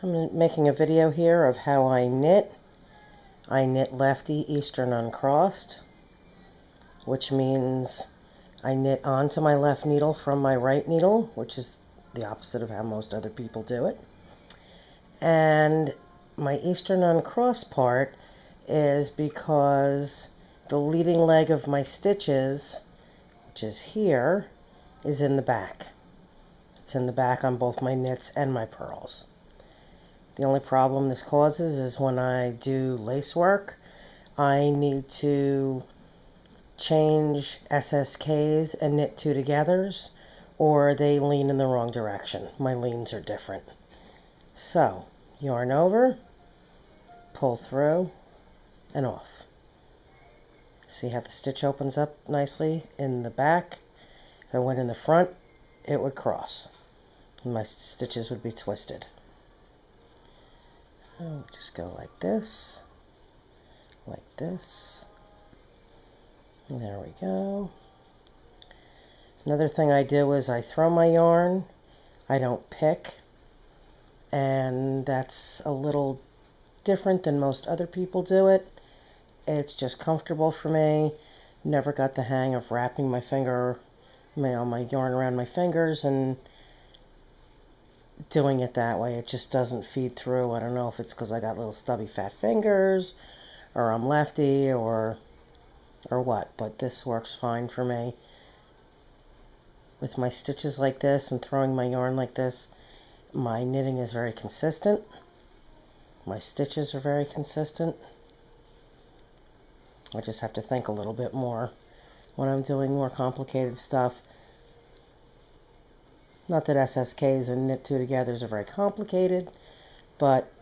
I'm making a video here of how I knit. I knit lefty Eastern Uncrossed, which means I knit onto my left needle from my right needle, which is the opposite of how most other people do it. And my Eastern Uncrossed part is because the leading leg of my stitches, which is here, is in the back. It's in the back on both my knits and my purls. The only problem this causes is when I do lace work, I need to change SSKs and knit two togethers, or they lean in the wrong direction. My leans are different. So, yarn over, pull through, and off. See how the stitch opens up nicely in the back? If I went in the front, it would cross, and my stitches would be twisted. I'll just go like this, and there we go. Another thing I do is I throw my yarn, I don't pick, and that's a little different than most other people do it. It's just comfortable for me. Never got the hang of wrapping my yarn around my fingers and doing it that way. It just doesn't feed through. I don't know if it's because I got little stubby fat fingers, or I'm lefty, or what, but this works fine for me. With my stitches like this and throwing my yarn like this, my knitting is very consistent. My stitches are very consistent. I just have to think a little bit more when I'm doing more complicated stuff. Not that SSKs and knit two togethers are very complicated, but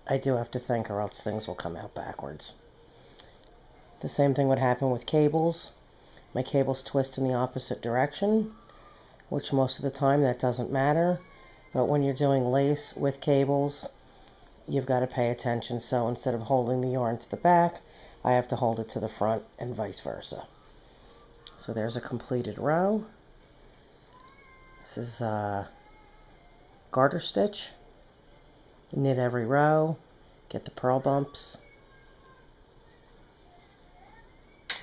I do have to think or else things will come out backwards. The same thing would happen with cables. My cables twist in the opposite direction, which most of the time that doesn't matter. But when you're doing lace with cables, you've got to pay attention. So instead of holding the yarn to the back, I have to hold it to the front and vice versa. So there's a completed row. This is a garter stitch. Knit every row, get the purl bumps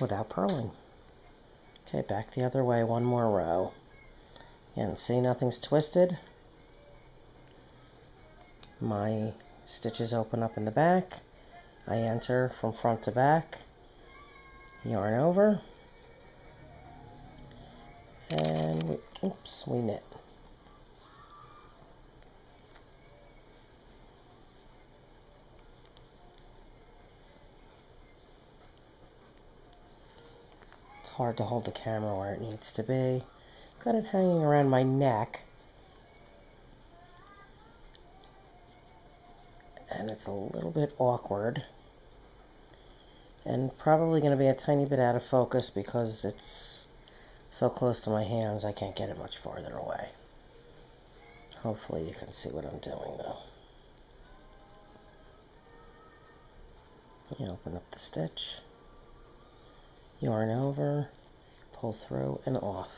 without purling. Okay, back the other way, one more row. And see, nothing's twisted. My stitches open up in the back. I enter from front to back, yarn over, and we knit. It's hard to hold the camera where it needs to be. Got it hanging around my neck, and it's a little bit awkward, and probably going to be a tiny bit out of focus because it's so close to my hands I can't get it much farther away. Hopefully you can see what I'm doing though. You open up the stitch, yarn over, pull through and off.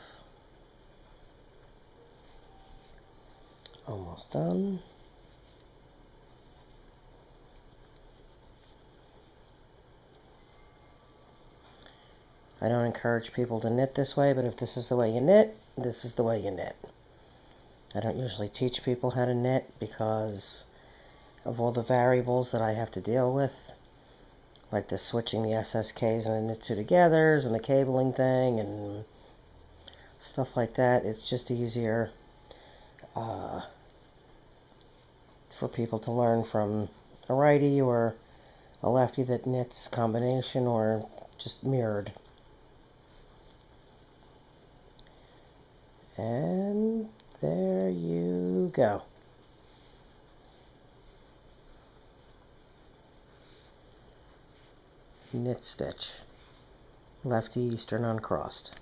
Almost done. I don't encourage people to knit this way, but if this is the way you knit, this is the way you knit. I don't usually teach people how to knit because of all the variables that I have to deal with, like the switching the SSKs and the knit two togethers and the cabling thing and stuff like that. It's just easier for people to learn from a righty or a lefty that knits combination or just mirrored. And there you go. Knit stitch. Lefty Eastern Uncrossed.